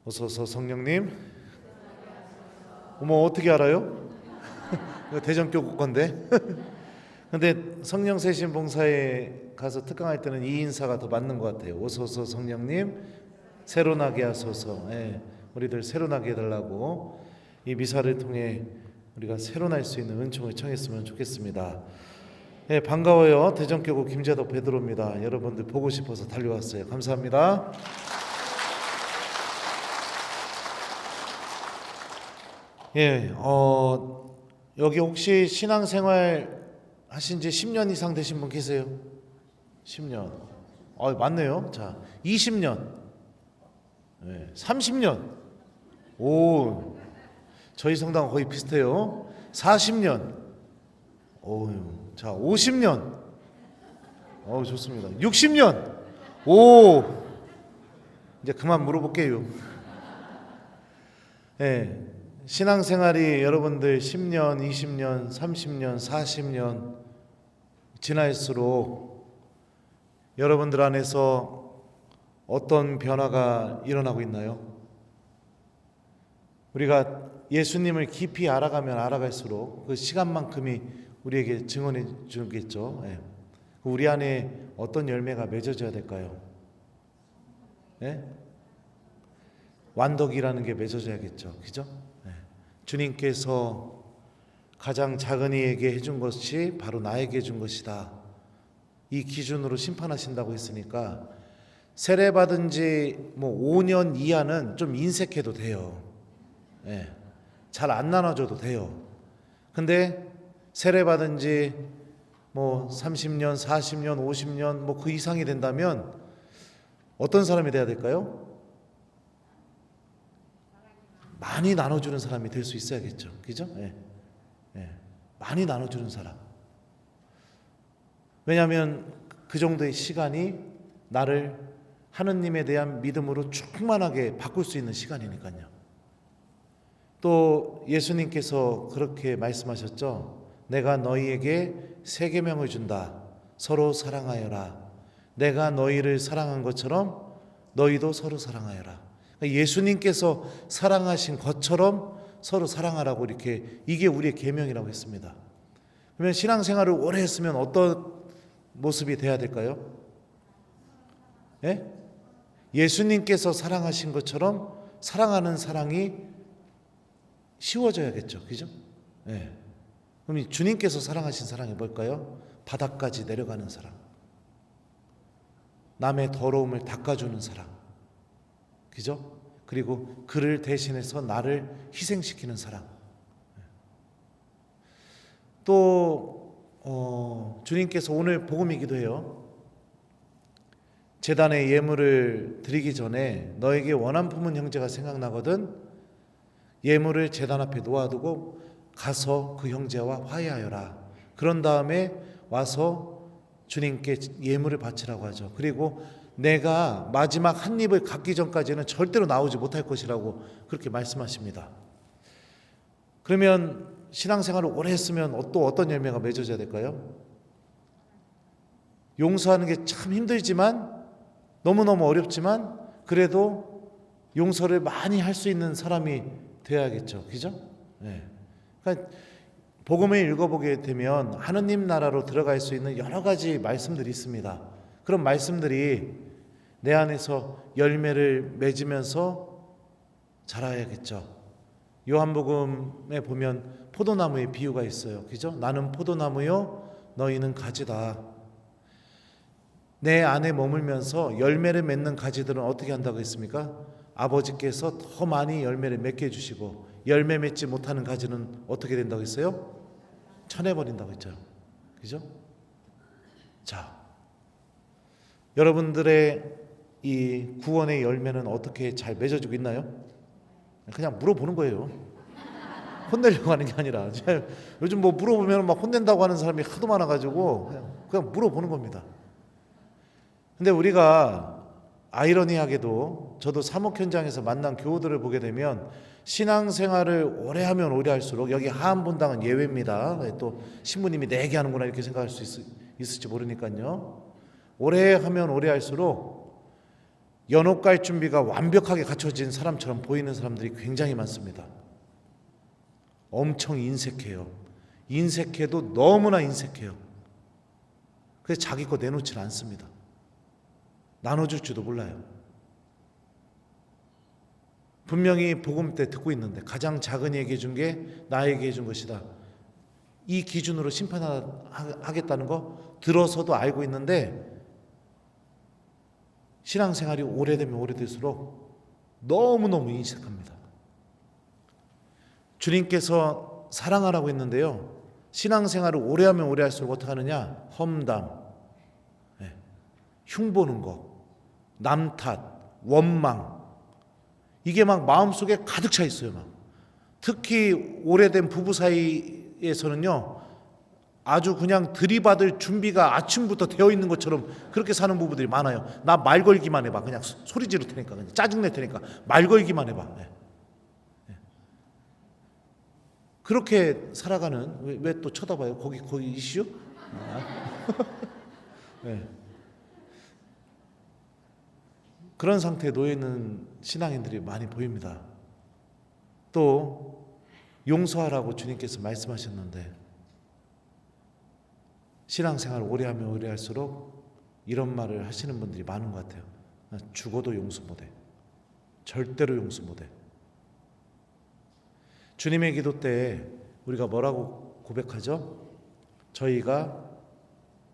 어서 오서 성령님. 어머, 어떻게 알아요? 이거 대전교구 건데. 근데 성령 세신 봉사에 가서 특강할 때는 이 인사가 더 맞는 것 같아요. 어서 오서 성령님, 새로 나게 하소서. 예, 우리들 새로 나게 해달라고 이 미사를 통해 우리가 새로 날 수 있는 은총을 청했으면 좋겠습니다. 예, 반가워요. 대전교구 김재덕 베드로입니다. 여러분들 보고 싶어서 달려왔어요. 감사합니다. 예, 여기 혹시 신앙생활 하신 지 10년 이상 되신 분 계세요? 10년. 맞네요. 자, 20년. 예, 30년. 오, 저희 성당 거의 비슷해요. 40년. 자, 50년. 좋습니다. 60년. 오, 이제 그만 물어볼게요. 예. 신앙생활이 여러분들 10년, 20년, 30년, 40년 지날수록 여러분들 안에서 어떤 변화가 일어나고 있나요? 우리가 예수님을 깊이 알아가면 알아갈수록 그 시간만큼이 우리에게 증언해 주겠죠. 예. 우리 안에 어떤 열매가 맺어져야 될까요? 예? 완덕이라는 게 맺어져야겠죠. 그죠? 주님께서 가장 작은 이에게 해준 것이 바로 나에게 준 것이다. 이 기준으로 심판하신다고 했으니까 세례 받은 지 5년 이하는 좀 인색해도 돼요. 예, 잘 안 나눠줘도 돼요. 근데 세례 받은 지 30년, 40년, 50년 그 이상이 된다면 어떤 사람이 돼야 될까요? 많이 나눠주는 사람이 될 수 있어야겠죠. 그죠? 예. 많이 나눠주는 사람. 왜냐하면 그 정도의 시간이 나를 하느님에 대한 믿음으로 충만하게 바꿀 수 있는 시간이니까요. 또 예수님께서 그렇게 말씀하셨죠. 내가 너희에게 새 계명을 준다. 서로 사랑하여라. 내가 너희를 사랑한 것처럼 너희도 서로 사랑하여라. 예수님께서 사랑하신 것처럼 서로 사랑하라고 이게 우리의 계명이라고 했습니다. 그러면 신앙생활을 오래 했으면 어떤 모습이 돼야 될까요? 예? 예수님께서 사랑하신 것처럼 사랑하는 사랑이 쉬워져야겠죠. 그죠? 예. 그럼 주님께서 사랑하신 사랑이 뭘까요? 바닥까지 내려가는 사랑. 남의 더러움을 닦아주는 사랑. 그죠? 그리고 그를 대신해서 나를 희생시키는 사랑. 또 주님께서 오늘 복음이기도 해요. 제단에 예물을 드리기 전에 너에게 원한 품은 형제가 생각나거든 예물을 제단 앞에 놓아두고 가서 그 형제와 화해하여라. 그런 다음에 와서 주님께 예물을 바치라고 하죠. 그리고 내가 마지막 한 입을 갖기 전까지는 절대로 나오지 못할 것이라고 그렇게 말씀하십니다. 그러면 신앙생활을 오래 했으면 또 어떤 열매가 맺어져야 될까요? 용서하는 게 참 힘들지만 너무너무 어렵지만 그래도 용서를 많이 할 수 있는 사람이 되어야겠죠. 그죠? 네. 그러니까 복음을 읽어보게 되면 하느님 나라로 들어갈 수 있는 여러 가지 말씀들이 있습니다. 그런 말씀들이 내 안에서 열매를 맺으면서 자라야겠죠. 요한복음에 보면 포도나무의 비유가 있어요. 그죠? 나는 포도나무요 너희는 가지다. 내 안에 머물면서 열매를 맺는 가지들은 어떻게 한다고 했습니까? 아버지께서 더 많이 열매를 맺게 해주시고 열매 맺지 못하는 가지는 어떻게 된다고 했어요? 쳐내버린다고 했죠. 그죠? 자, 여러분들의 이 구원의 열매는 어떻게 잘 맺어지고 있나요? 그냥 물어보는 거예요. 혼내려고 하는 게 아니라 요즘 물어보면 막 혼낸다고 하는 사람이 하도 많아가지고 그냥 물어보는 겁니다. 근데 우리가 아이러니하게도 저도 사목 현장에서 만난 교우들을 보게 되면 신앙생활을 오래 하면 오래 할수록 여기 하암본당은 예외입니다. 또 신부님이 내 얘기하는구나 이렇게 생각할 수 있을지 모르니까요. 오래 하면 오래 할수록 연옥 갈 준비가 완벽하게 갖춰진 사람처럼 보이는 사람들이 굉장히 많습니다. 엄청 인색해요. 인색해도 너무나 인색해요. 그래서 자기 거 내놓질 않습니다. 나눠줄지도 몰라요. 분명히 복음 때 듣고 있는데 가장 작은 이에게 준 게 나에게 준 것이다. 이 기준으로 심판하겠다는 거 들어서도 알고 있는데 신앙생활이 오래되면 오래될수록 너무너무 인식합니다. 주님께서 사랑하라고 했는데요, 신앙생활을 오래하면 오래할수록 어떻게 하느냐? 험담, 흉보는 거, 남탓, 원망, 이게 막 마음속에 가득 차 있어요. 막. 특히 오래된 부부 사이에서는요, 아주 그냥 들이받을 준비가 아침부터 되어 있는 것처럼 그렇게 사는 부부들이 많아요. 나 말 걸기만 해봐. 그냥 소리 지를 테니까, 그냥 짜증낼 테니까 말 걸기만 해봐. 그렇게 살아가는, 왜 또 쳐다봐요? 거기 이슈? 네. 그런 상태에 놓여 있는 신앙인들이 많이 보입니다. 또 용서하라고 주님께서 말씀하셨는데 신앙생활 오래하면 오래할수록 이런 말을 하시는 분들이 많은 것 같아요. 나 죽어도 용서 못해. 절대로 용서 못해. 주님의 기도 때 우리가 뭐라고 고백하죠? 저희가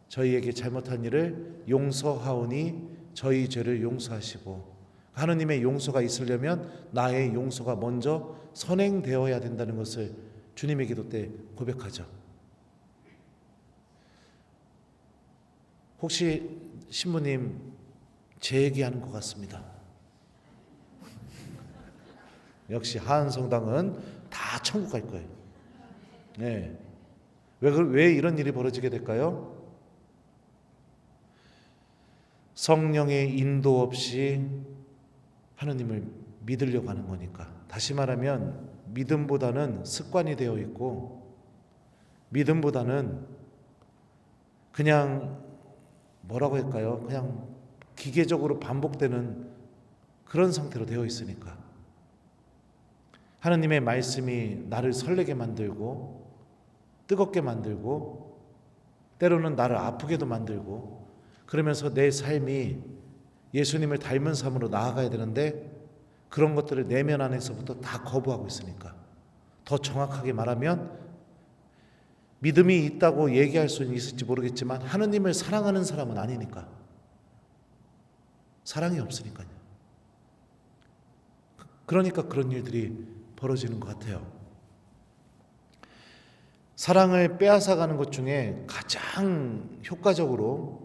저희에게 잘못한 일을 용서하오니 저희 죄를 용서하시고, 하느님의 용서가 있으려면 나의 용서가 먼저 선행되어야 된다는 것을 주님의 기도 때 고백하죠. 혹시 신부님 제 얘기하는 것 같습니다. 역시 하안성당은 다 천국 갈 거예요. 네. 왜 이런 일이 벌어지게 될까요? 성령의 인도 없이 하느님을 믿으려고 하는 거니까. 다시 말하면 믿음보다는 습관이 되어 있고, 믿음보다는 그냥 뭐라고 할까요? 그냥 기계적으로 반복되는 그런 상태로 되어 있으니까. 하느님의 말씀이 나를 설레게 만들고 뜨겁게 만들고 때로는 나를 아프게도 만들고, 그러면서 내 삶이 예수님을 닮은 삶으로 나아가야 되는데 그런 것들을 내면 안에서부터 다 거부하고 있으니까. 더 정확하게 말하면 믿음이 있다고 얘기할 수는 있을지 모르겠지만 하느님을 사랑하는 사람은 아니니까. 사랑이 없으니까요. 그러니까 그런 일들이 벌어지는 것 같아요. 사랑을 빼앗아가는 것 중에 가장 효과적으로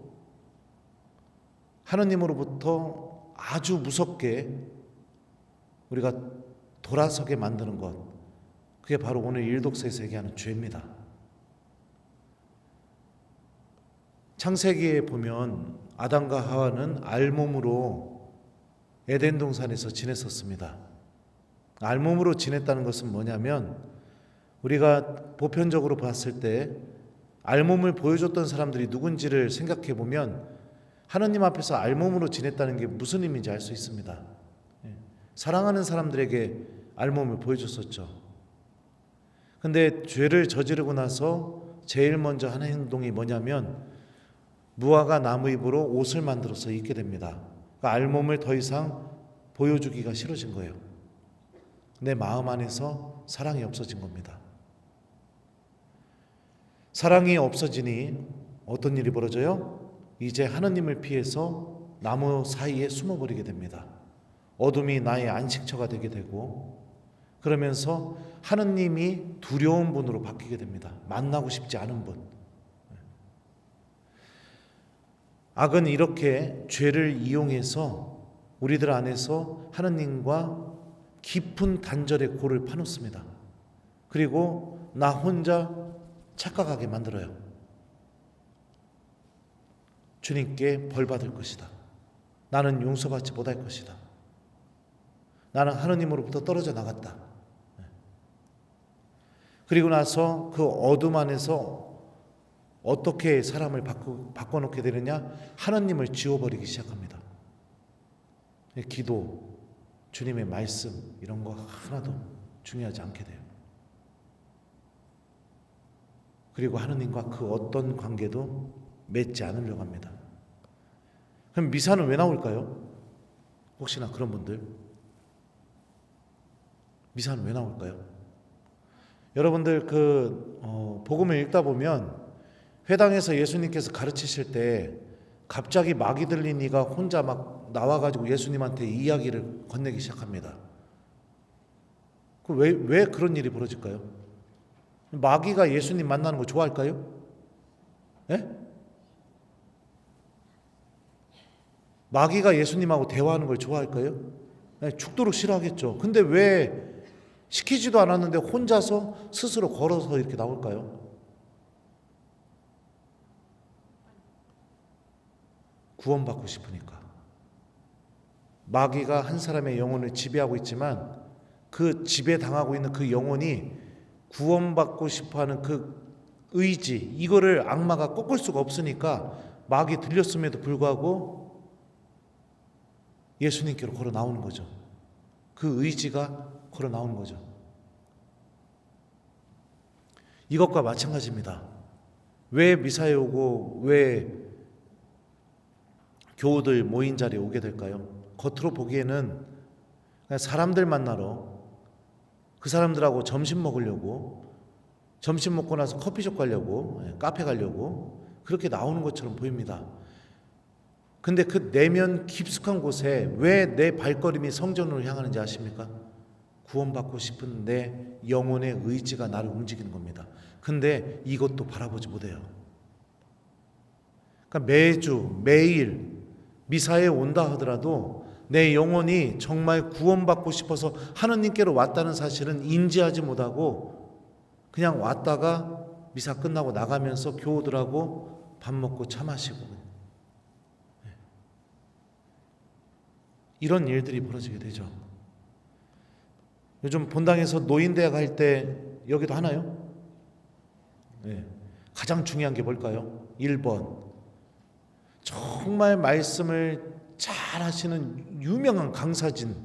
하느님으로부터 아주 무섭게 우리가 돌아서게 만드는 것, 그게 바로 오늘 일독서에서 얘기하는 죄입니다. 창세기에 보면 아담과 하와는 알몸으로 에덴 동산에서 지냈었습니다. 알몸으로 지냈다는 것은 뭐냐면, 우리가 보편적으로 봤을 때 알몸을 보여줬던 사람들이 누군지를 생각해 보면 하느님 앞에서 알몸으로 지냈다는 게 무슨 의미인지 알 수 있습니다. 사랑하는 사람들에게 알몸을 보여줬었죠. 근데 죄를 저지르고 나서 제일 먼저 하는 행동이 뭐냐면 무화과 나무 잎으로 옷을 만들어서 입게 됩니다. 그러니까 알몸을 더 이상 보여주기가 싫어진 거예요. 내 마음 안에서 사랑이 없어진 겁니다. 사랑이 없어지니 어떤 일이 벌어져요? 이제 하느님을 피해서 나무 사이에 숨어버리게 됩니다. 어둠이 나의 안식처가 되게 되고, 그러면서 하느님이 두려운 분으로 바뀌게 됩니다. 만나고 싶지 않은 분. 악은 이렇게 죄를 이용해서 우리들 안에서 하느님과 깊은 단절의 골을 파놓습니다. 그리고 나 혼자 착각하게 만들어요. 주님께 벌받을 것이다. 나는 용서받지 못할 것이다. 나는 하느님으로부터 떨어져 나갔다. 그리고 나서 그 어둠 안에서 어떻게 사람을 바꿔놓게 되느냐? 하느님을 지워버리기 시작합니다. 기도, 주님의 말씀 이런 거 하나도 중요하지 않게 돼요. 그리고 하느님과 그 어떤 관계도 맺지 않으려고 합니다. 그럼 미사는 왜 나올까요? 혹시나 그런 분들, 미사는 왜 나올까요? 여러분들 복음을 읽다 보면 회당에서 예수님께서 가르치실 때 갑자기 마귀 들린 이가 혼자 막 나와가지고 예수님한테 이야기를 건네기 시작합니다. 왜 그런 일이 벌어질까요? 마귀가 예수님 만나는 거 좋아할까요? 예? 마귀가 예수님하고 대화하는 걸 좋아할까요? 네, 죽도록 싫어하겠죠. 근데 왜 시키지도 않았는데 혼자서 스스로 걸어서 이렇게 나올까요? 구원받고 싶으니까. 마귀가 한 사람의 영혼을 지배하고 있지만 그 지배당하고 있는 그 영혼이 구원받고 싶어하는 그 의지, 이거를 악마가 꺾을 수가 없으니까 마귀 들렸음에도 불구하고 예수님께로 걸어 나오는 거죠. 그 의지가 걸어 나오는 거죠. 이것과 마찬가지입니다. 왜 미사에 오고 왜 교우들 모인 자리에 오게 될까요? 겉으로 보기에는 그냥 사람들 만나러, 그 사람들하고 점심 먹으려고, 점심 먹고 나서 커피숍 가려고, 카페 가려고 그렇게 나오는 것처럼 보입니다. 근데 그 내면 깊숙한 곳에 왜 내 발걸음이 성전으로 향하는지 아십니까? 구원받고 싶은 내 영혼의 의지가 나를 움직이는 겁니다. 근데 이것도 바라보지 못해요. 그러니까 매주 매일 미사에 온다 하더라도 내 영혼이 정말 구원받고 싶어서 하느님께로 왔다는 사실은 인지하지 못하고 그냥 왔다가 미사 끝나고 나가면서 교우들하고 밥 먹고 차 마시고 이런 일들이 벌어지게 되죠. 요즘 본당에서 노인대학 할 때 여기도 하나요? 네. 가장 중요한 게 뭘까요? 1번 정말 말씀을 잘 하시는 유명한 강사진.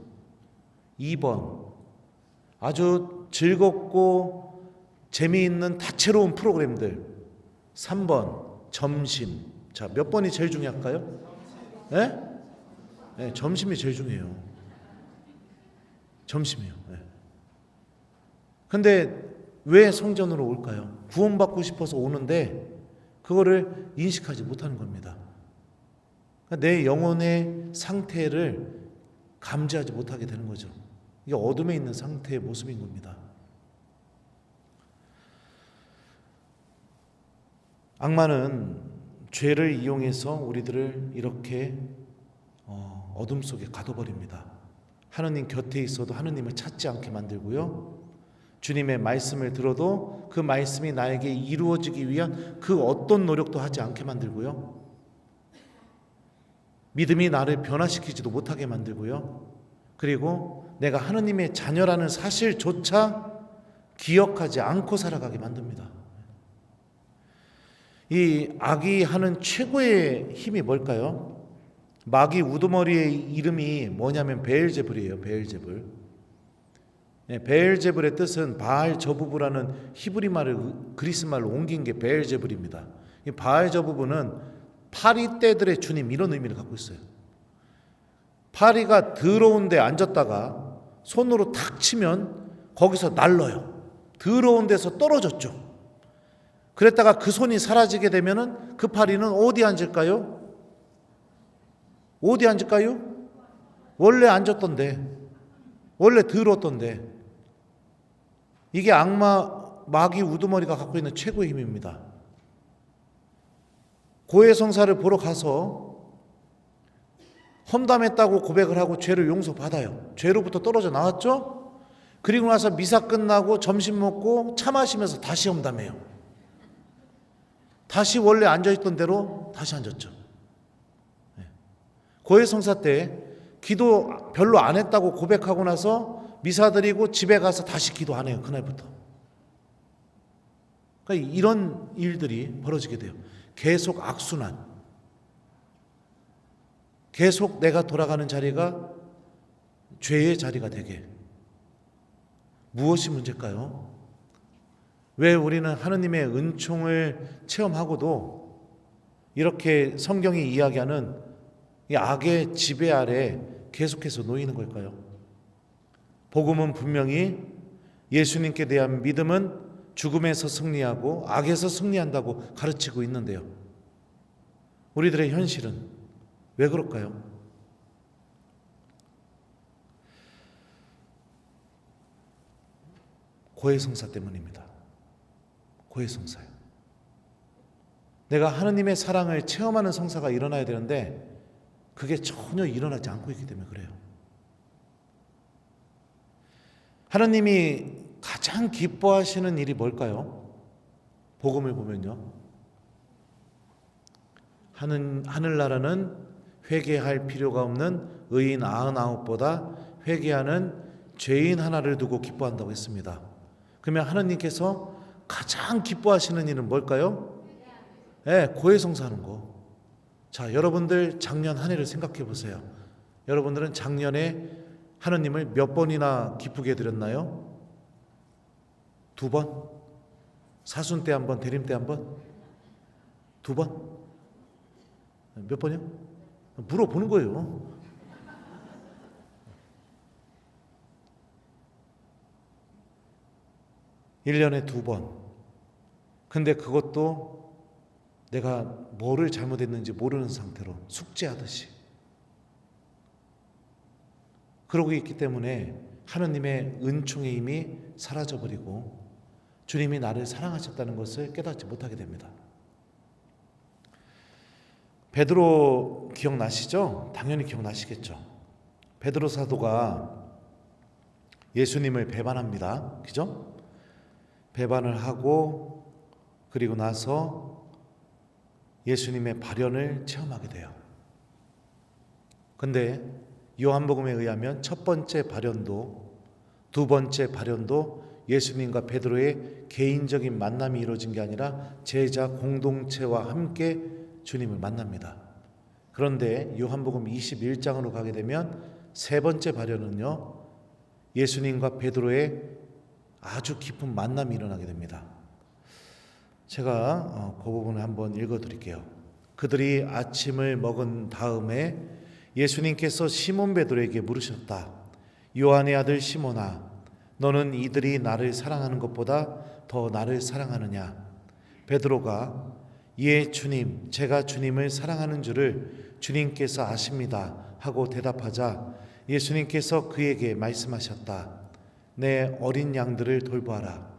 2번 아주 즐겁고 재미있는 다채로운 프로그램들. 3번 점심. 자, 몇 번이 제일 중요할까요? 네? 네, 점심이 제일 중요해요. 점심이요. 네. 근데 왜 성전으로 올까요? 구원받고 싶어서 오는데 그거를 인식하지 못하는 겁니다. 그러니까 내 영혼의 상태를 감지하지 못하게 되는 거죠. 이게 어둠에 있는 상태의 모습인 겁니다. 악마는 죄를 이용해서 우리들을 이렇게 어둠 속에 가둬버립니다. 하느님 곁에 있어도 하느님을 찾지 않게 만들고요. 주님의 말씀을 들어도 그 말씀이 나에게 이루어지기 위한 그 어떤 노력도 하지 않게 만들고요. 믿음이 나를 변화시키지도 못하게 만들고요. 그리고 내가 하느님의 자녀라는 사실조차 기억하지 않고 살아가게 만듭니다. 이 악이 하는 최고의 힘이 뭘까요? 마귀 우두머리의 이름이 뭐냐면 베엘제불이에요. 베엘제불. 베엘제불의 뜻은 바알저부부라는 히브리 말을 그리스 말로 옮긴 게 베엘제불입니다. 이 바알저부부는 파리 떼들의 주님 이런 의미를 갖고 있어요. 파리가 더러운 데 앉았다가 손으로 탁 치면 거기서 날라요. 더러운 데서 떨어졌죠. 그랬다가 그 손이 사라지게 되면은 그 파리는 어디 앉을까요? 어디 앉을까요? 원래 앉았던데, 원래 더러웠던데. 이게 마귀 우두머리가 갖고 있는 최고의 힘입니다. 고해성사를 보러 가서 험담했다고 고백을 하고 죄를 용서받아요. 죄로부터 떨어져 나왔죠? 그리고 나서 미사 끝나고 점심 먹고 차 마시면서 다시 험담해요. 다시 원래 앉아있던 대로 다시 앉았죠. 고해성사 때 기도 별로 안 했다고 고백하고 나서 미사 드리고 집에 가서 다시 기도 안 해요. 그날부터. 그러니까 이런 일들이 벌어지게 돼요. 계속 악순환. 계속 내가 돌아가는 자리가 죄의 자리가 되게. 무엇이 문제일까요? 왜 우리는 하느님의 은총을 체험하고도 이렇게 성경이 이야기하는 이 악의 지배 아래 계속해서 놓이는 걸까요? 복음은 분명히 예수님께 대한 믿음은 죽음에서 승리하고 악에서 승리한다고 가르치고 있는데요. 우리들의 현실은 왜 그럴까요? 고해성사 때문입니다. 고해성사요. 내가 하느님의 사랑을 체험하는 성사가 일어나야 되는데 그게 전혀 일어나지 않고 있기 때문에 그래요. 하느님이 가장 기뻐하시는 일이 뭘까요? 복음을 보면요. 하늘나라는 회개할 필요가 없는 의인 99보다 회개하는 죄인 하나를 두고 기뻐한다고 했습니다. 그러면 하느님께서 가장 기뻐하시는 일은 뭘까요? 네, 고해성사하는 거. 자, 여러분들 작년 한 해를 생각해 보세요. 여러분들은 작년에 하느님을 몇 번이나 기쁘게 해드렸나요? 2번? 사순 때 한 번, 대림 때 한 번? 2번? 몇 번이요? 물어보는 거예요. (1년에) 2번. 근데 그것도 내가 뭐를 잘못했는지 모르는 상태로 숙제하듯이 그러고 있기 때문에 하느님의 은총의 힘이 사라져버리고 주님이 나를 사랑하셨다는 것을 깨닫지 못하게 됩니다. 베드로 기억나시죠? 당연히 기억나시겠죠. 베드로 사도가 예수님을 배반합니다. 그죠? 배반을 하고 그리고 나서 예수님의 발현을 체험하게 돼요. 근데 요한복음에 의하면 첫 번째 발현도 두 번째 발현도 예수님과 베드로의 개인적인 만남이 이루어진 게 아니라 제자 공동체와 함께 주님을 만납니다. 그런데 요한복음 21장으로 가게 되면 세 번째 발현은요, 예수님과 베드로의 아주 깊은 만남이 일어나게 됩니다. 제가 그 부분을 한번 읽어드릴게요. 그들이 아침을 먹은 다음에 예수님께서 시몬 베드로에게 물으셨다. 요한의 아들 시몬아, 너는 이들이 나를 사랑하는 것보다 더 나를 사랑하느냐? 베드로가 예 주님, 제가 주님을 사랑하는 줄을 주님께서 아십니다 하고 대답하자 예수님께서 그에게 말씀하셨다. 내 어린 양들을 돌보아라.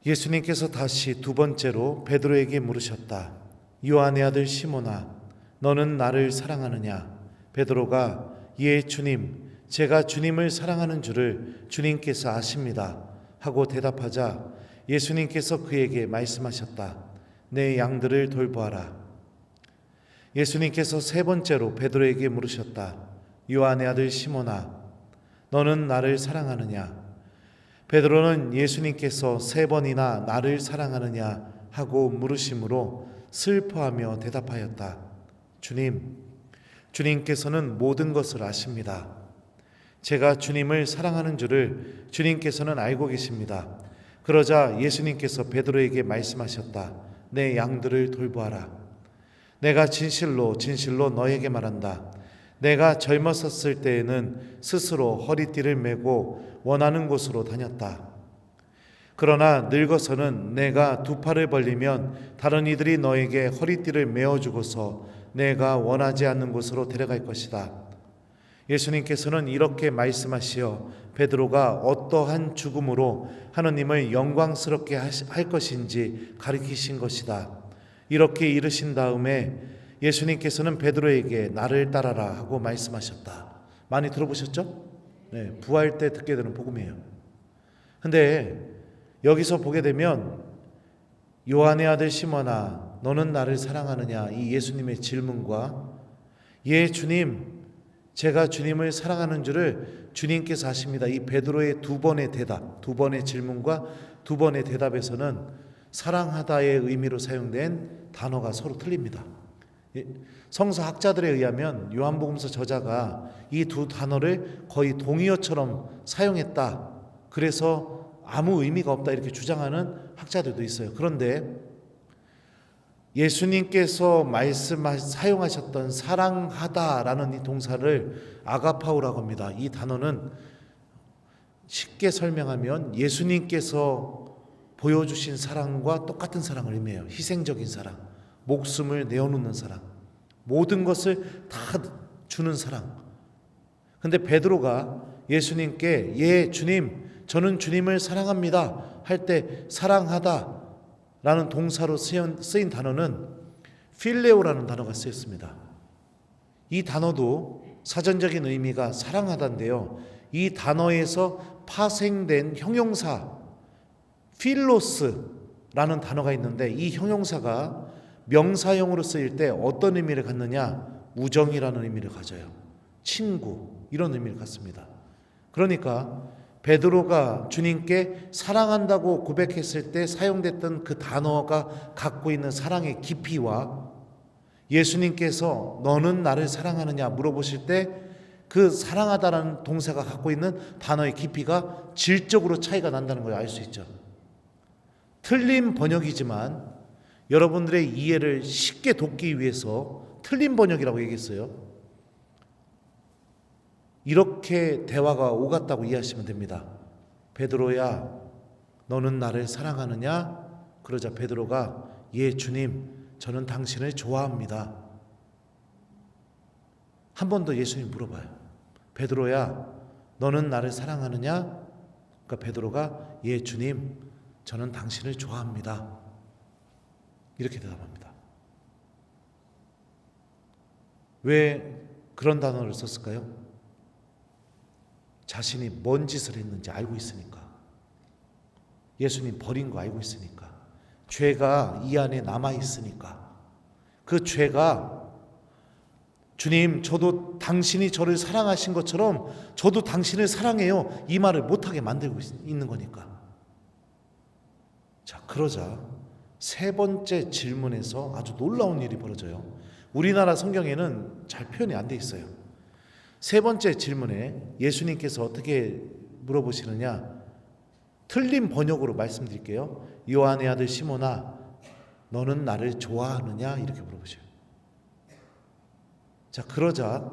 예수님께서 다시 두 번째로 베드로에게 물으셨다. 요한의 아들 시몬아, 너는 나를 사랑하느냐? 베드로가 예 주님, 제가 주님을 사랑하는 줄을 주님께서 아십니다 하고 대답하자 예수님께서 그에게 말씀하셨다. 내 양들을 돌보아라. 예수님께서 세 번째로 베드로에게 물으셨다. 요한의 아들 시몬아, 너는 나를 사랑하느냐? 베드로는 예수님께서 세 번이나 나를 사랑하느냐 하고 물으심으로 슬퍼하며 대답하였다. 주님, 주님께서는 모든 것을 아십니다. 제가 주님을 사랑하는 줄을 주님께서는 알고 계십니다. 그러자 예수님께서 베드로에게 말씀하셨다. 내 양들을 돌보아라. 내가 진실로 진실로 너에게 말한다. 내가 젊었었을 때에는 스스로 허리띠를 메고 원하는 곳으로 다녔다. 그러나 늙어서는 내가 두 팔을 벌리면 다른 이들이 너에게 허리띠를 메어주고서 내가 원하지 않는 곳으로 데려갈 것이다. 예수님께서는 이렇게 말씀하시어 베드로가 어떠한 죽음으로 하느님을 영광스럽게 할 것인지 가르치신 것이다. 이렇게 이르신 다음에 예수님께서는 베드로에게 나를 따라라 하고 말씀하셨다. 많이 들어보셨죠? 네, 부활 때 듣게 되는 복음이에요. 근데 여기서 보게 되면 요한의 아들 시몬아, 너는 나를 사랑하느냐? 이 예수님의 질문과 예 주님, 제가 주님을 사랑하는 줄을 주님께서 아십니다. 이 베드로의 두 번의 대답, 두 번의 질문과 두 번의 대답에서는 사랑하다의 의미로 사용된 단어가 서로 틀립니다. 성서학자들에 의하면 요한복음서 저자가 이 두 단어를 거의 동의어처럼 사용했다. 그래서 아무 의미가 없다 이렇게 주장하는 학자들도 있어요. 그런데 예수님께서 사용하셨던 사랑하다라는 이 동사를 아가파우라고 합니다. 이 단어는 쉽게 설명하면 예수님께서 보여주신 사랑과 똑같은 사랑을 의미해요. 희생적인 사랑, 목숨을 내어놓는 사랑, 모든 것을 다 주는 사랑. 근데 베드로가 예수님께 예 주님 저는 주님을 사랑합니다 할 때 사랑하다 라는 동사로 쓰인 단어는 필레오라는 단어가 쓰였습니다. 이 단어도 사전적인 의미가 사랑하다인데요, 이 단어에서 파생된 형용사 필로스라는 단어가 있는데 이 형용사가 명사형으로 쓰일 때 어떤 의미를 갖느냐, 우정이라는 의미를 가져요. 친구 이런 의미를 갖습니다. 그러니까 베드로가 주님께 사랑한다고 고백했을 때 사용됐던 그 단어가 갖고 있는 사랑의 깊이와 예수님께서 너는 나를 사랑하느냐 물어보실 때 그 사랑하다라는 동사가 갖고 있는 단어의 깊이가 질적으로 차이가 난다는 걸 알 수 있죠. 틀린 번역이지만 여러분들의 이해를 쉽게 돕기 위해서 틀린 번역이라고 얘기했어요. 이렇게 대화가 오갔다고 이해하시면 됩니다. 베드로야 너는 나를 사랑하느냐? 그러자 베드로가 예 주님 저는 당신을 좋아합니다. 한 번 더 예수님 물어봐요. 베드로야 너는 나를 사랑하느냐? 그러니까 베드로가 예 주님 저는 당신을 좋아합니다. 이렇게 대답합니다. 왜 그런 단어를 썼을까요? 자신이 뭔 짓을 했는지 알고 있으니까, 예수님 버린 거 알고 있으니까, 죄가 이 안에 남아있으니까, 그 죄가 주님 저도 당신이 저를 사랑하신 것처럼 저도 당신을 사랑해요 이 말을 못하게 만들고 있는 거니까. 자, 그러자 세 번째 질문에서 아주 놀라운 일이 벌어져요. 우리나라 성경에는 잘 표현이 안 돼 있어요. 세 번째 질문에 예수님께서 어떻게 물어보시느냐, 틀린 번역으로 말씀드릴게요. 요한의 아들 시몬아 너는 나를 좋아하느냐 이렇게 물어보셔요. 자, 그러자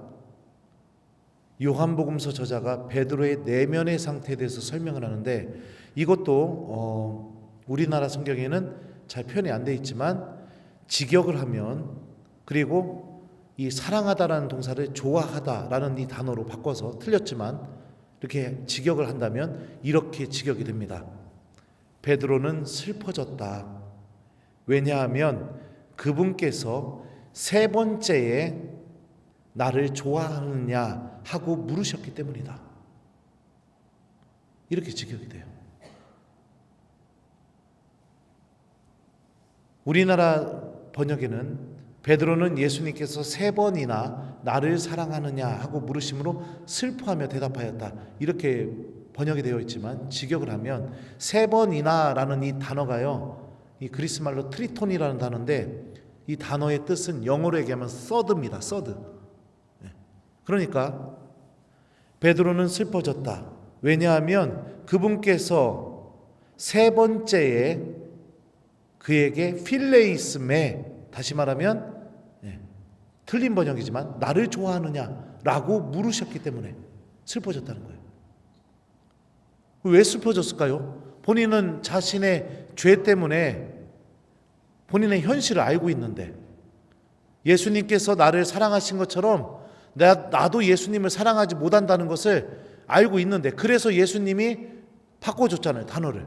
요한복음서 저자가 베드로의 내면의 상태에 대해서 설명을 하는데 이것도 우리나라 성경에는 잘 표현이 안 돼 있지만 직역을 하면, 그리고 이 사랑하다라는 동사를 좋아하다라는 이 단어로 바꿔서 틀렸지만 이렇게 직역을 한다면 이렇게 직역이 됩니다. 베드로는 슬퍼졌다. 왜냐하면 그분께서 세 번째에 나를 좋아하느냐 하고 물으셨기 때문이다. 이렇게 직역이 돼요. 우리나라 번역에는 베드로는 예수님께서 세 번이나 나를 사랑하느냐 하고 물으심으로 슬퍼하며 대답하였다. 이렇게 번역이 되어 있지만 직역을 하면 세 번이나 라는 이 단어가요, 이 그리스 말로 트리톤이라는 단어인데 이 단어의 뜻은 영어로 얘기하면 서드입니다. 서드. 그러니까 베드로는 슬퍼졌다. 왜냐하면 그분께서 세 번째에 그에게 필레이스메, 다시 말하면 틀린 번역이지만 나를 좋아하느냐라고 물으셨기 때문에 슬퍼졌다는 거예요. 왜 슬퍼졌을까요? 본인은 자신의 죄 때문에 본인의 현실을 알고 있는데, 예수님께서 나를 사랑하신 것처럼 나도 예수님을 사랑하지 못한다는 것을 알고 있는데, 그래서 예수님이 바꿔줬잖아요, 단어를.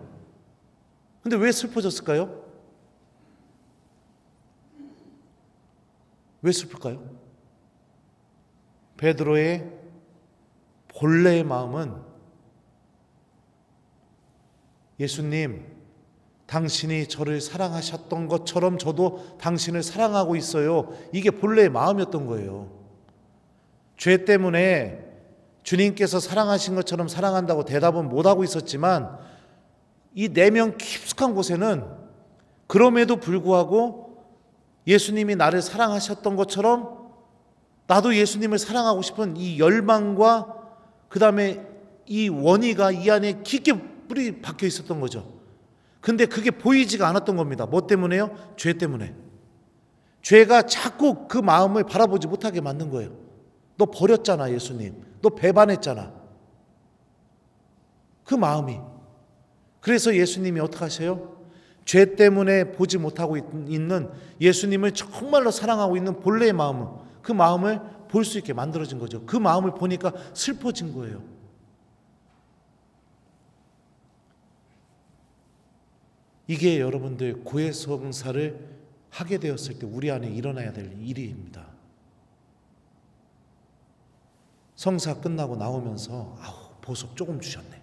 근데 왜 슬퍼졌을까요? 왜 슬플까요? 베드로의 본래의 마음은 예수님, 당신이 저를 사랑하셨던 것처럼 저도 당신을 사랑하고 있어요. 이게 본래의 마음이었던 거예요. 죄 때문에 주님께서 사랑하신 것처럼 사랑한다고 대답은 못하고 있었지만 이 내면 깊숙한 곳에는 그럼에도 불구하고 예수님이 나를 사랑하셨던 것처럼 나도 예수님을 사랑하고 싶은 이 열망과 그 다음에 이 원의가 이 안에 깊게 뿌리 박혀 있었던 거죠. 근데 그게 보이지가 않았던 겁니다. 뭐 때문에요? 죄 때문에. 죄가 자꾸 그 마음을 바라보지 못하게 만든 거예요. 너 버렸잖아, 예수님. 너 배반했잖아. 그 마음이. 그래서 예수님이 어떻게 하셔요? 죄 때문에 보지 못하고 있는 예수님을 정말로 사랑하고 있는 본래의 마음을, 그 마음을 볼 수 있게 만들어진 거죠. 그 마음을 보니까 슬퍼진 거예요. 이게 여러분들 고해성사를 하게 되었을 때 우리 안에 일어나야 될 일입니다. 성사 끝나고 나오면서 보석 조금 주셨네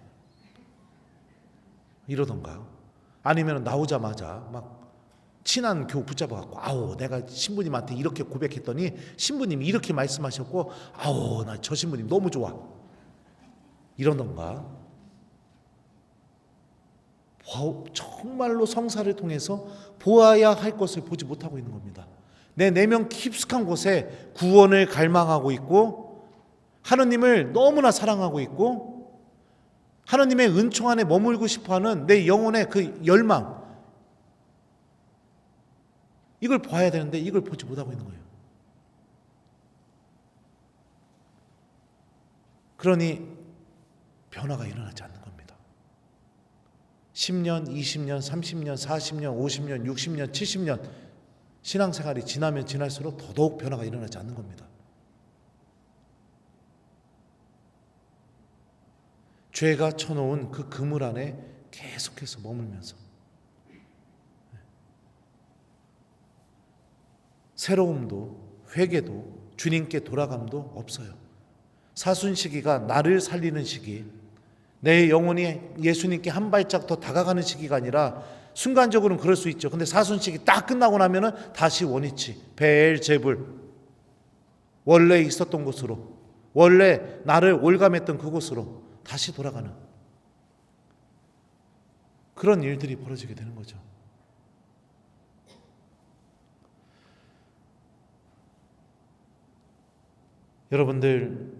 이러던가, 아니면 나오자마자 막 친한 교우 붙잡아갖고 내가 신부님한테 이렇게 고백했더니 신부님이 이렇게 말씀하셨고 나 저 신부님 너무 좋아 이러던가, 정말로 성사를 통해서 보아야 할 것을 보지 못하고 있는 겁니다. 내 내면 깊숙한 곳에 구원을 갈망하고 있고 하느님을 너무나 사랑하고 있고 하느님의 은총 안에 머물고 싶어하는 내 영혼의 그 열망, 이걸 봐야 되는데 이걸 보지 못하고 있는 거예요. 그러니 변화가 일어나지 않는 겁니다. 10년, 20년, 30년, 40년, 50년, 60년, 70년 신앙생활이 지나면 지날수록 더더욱 변화가 일어나지 않는 겁니다. 죄가 쳐놓은 그 그물 안에 계속해서 머물면서 새로움도 회개도 주님께 돌아감도 없어요. 사순시기가 나를 살리는 시기, 내 영혼이 예수님께 한 발짝 더 다가가는 시기가 아니라 순간적으로는 그럴 수 있죠. 근데 사순시기 딱 끝나고 나면은 다시 원위치, 베엘제불, 원래 있었던 곳으로, 원래 나를 올감했던 그곳으로 다시 돌아가는 그런 일들이 벌어지게 되는 거죠. 여러분들,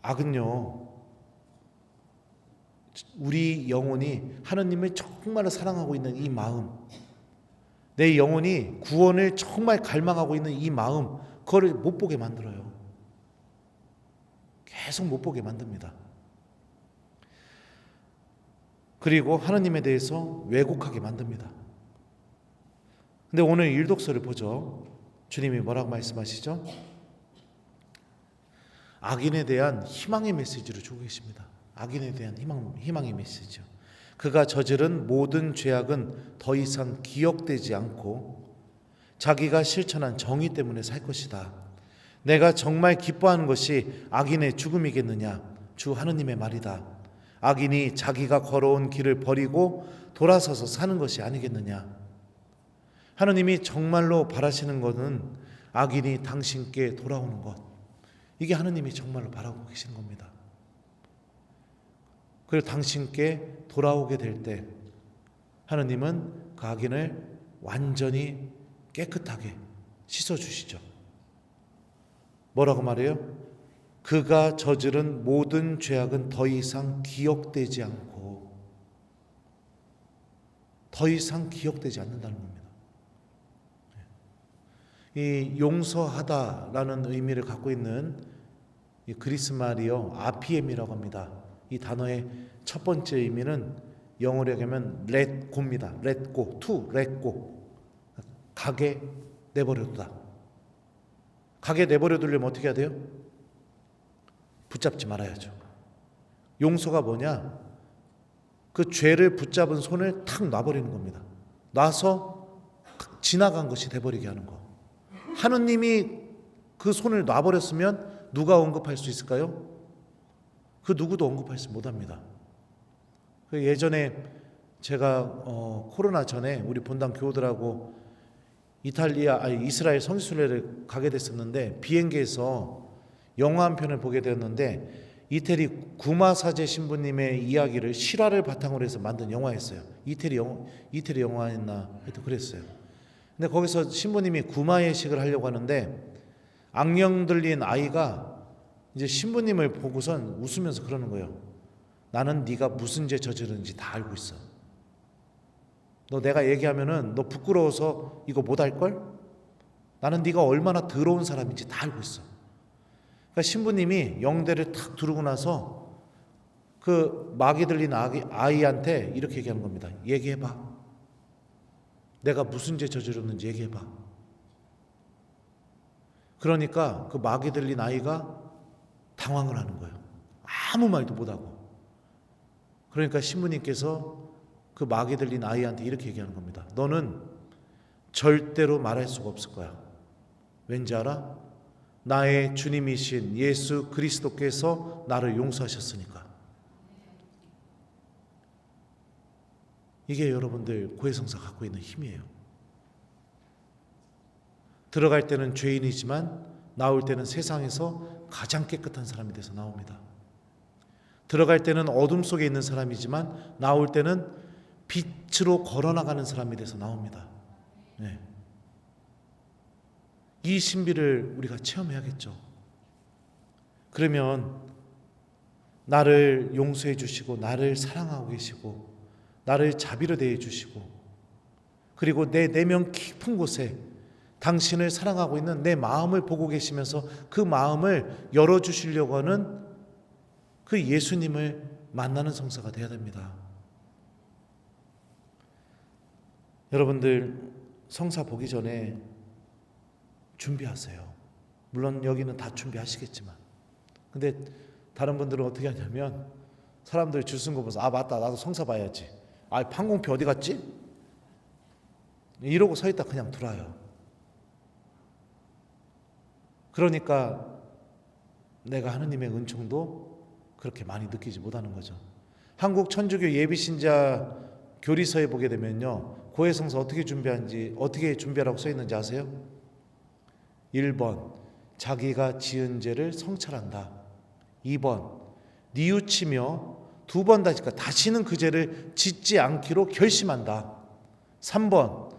악은요, 우리 영혼이 하느님을 정말로 사랑하고 있는 이 마음, 내 영혼이 구원을 정말 갈망하고 있는 이 마음, 그거를 못 보게 만들어요. 계속 못 보게 만듭니다. 그리고 하느님에 대해서 왜곡하게 만듭니다. 근데 오늘 일독서를 보죠. 주님이 뭐라고 말씀하시죠? 악인에 대한 희망의 메시지를 주고 계십니다. 악인에 대한 희망의 메시지죠. 그가 저지른 모든 죄악은 더 이상 기억되지 않고 자기가 실천한 정의 때문에 살 것이다. 내가 정말 기뻐하는 것이 악인의 죽음이겠느냐? 주 하느님의 말이다. 악인이 자기가 걸어온 길을 버리고 돌아서서 사는 것이 아니겠느냐? 하느님이 정말로 바라시는 것은 악인이 당신께 돌아오는 것, 이게 하느님이 정말로 바라고 계시는 겁니다. 그리고 당신께 돌아오게 될 때 하느님은 그 악인을 완전히 깨끗하게 씻어주시죠. 뭐라고 말해요? 그가 저지른 모든 죄악은 더 이상 기억되지 않고, 더 이상 기억되지 않는다는 겁니다. 이 용서하다라는 의미를 갖고 있는 이 그리스 말이요, 아피엠이라고 합니다. 이 단어의 첫 번째 의미는 영어로 얘기하면 let go입니다. let go, to let go. 가게 내버려두다. 가게 내버려두려면 어떻게 해야 돼요? 붙잡지 말아야죠. 용서가 뭐냐? 그 죄를 붙잡은 손을 탁 놔버리는 겁니다. 놔서 지나간 것이 돼버리게 하는 거. 하느님이 그 손을 놔버렸으면 누가 언급할 수 있을까요? 그 누구도 언급할 수 못합니다. 예전에 제가 코로나 전에 우리 본당 교우들하고 이스라엘 성지순례를 가게 됐었는데, 비행기에서 영화 한 편을 보게 되었는데 이태리 구마사제 신부님의 이야기를 실화를 바탕으로 해서 만든 영화였어요. 이태리 영화였나 하여튼 그랬어요. 근데 거기서 신부님이 구마예식을 하려고 하는데 악령 들린 아이가 이제 신부님을 보고선 웃으면서 그러는 거예요. 나는 네가 무슨 죄 저지르는지 다 알고 있어. 너 내가 얘기하면은 너 부끄러워서 이거 못 할걸? 나는 네가 얼마나 더러운 사람인지 다 알고 있어. 그러니까 신부님이 영대를 탁 두르고 나서 그 마귀 들린 아이한테 이렇게 얘기하는 겁니다. 얘기해봐. 내가 무슨 죄 저질렀는지 얘기해봐. 그러니까 그 마귀 들린 아이가 당황을 하는 거예요. 아무 말도 못하고. 그러니까 신부님께서 그 마귀 들린 아이한테 이렇게 얘기하는 겁니다. 너는 절대로 말할 수가 없을 거야. 왠지 알아? 나의 주님이신 예수 그리스도께서 나를 용서하셨으니까. 이게 여러분들 고해성사 갖고 있는 힘이에요. 들어갈 때는 죄인이지만 나올 때는 세상에서 가장 깨끗한 사람이 돼서 나옵니다. 들어갈 때는 어둠 속에 있는 사람이지만 나올 때는 빛으로 걸어나가는 사람이 돼서 나옵니다. 네. 이 신비를 우리가 체험해야겠죠. 그러면 나를 용서해 주시고 나를 사랑하고 계시고 나를 자비로 대해 주시고 그리고 내 내면 깊은 곳에 당신을 사랑하고 있는 내 마음을 보고 계시면서 그 마음을 열어주시려고 하는 그 예수님을 만나는 성사가 되어야 됩니다. 여러분들 성사 보기 전에 준비하세요. 물론 여기는 다 준비하시겠지만 근데 다른 분들은 어떻게 하냐면 사람들 줄 쓴 거 보면서 아 맞다 나도 성사 봐야지. 아 판공표 어디 갔지? 이러고 서 있다 그냥 들어와요. 그러니까 내가 하느님의 은총도 그렇게 많이 느끼지 못하는 거죠. 한국 천주교 예비신자 교리서에 보게 되면요. 고해성사 어떻게 준비하는지 어떻게 준비하라고 써 있는지 아세요? 1번 자기가 지은 죄를 성찰한다. 2번 뉘우치며 2번 다시는 그 죄를 짓지 않기로 결심한다. 3번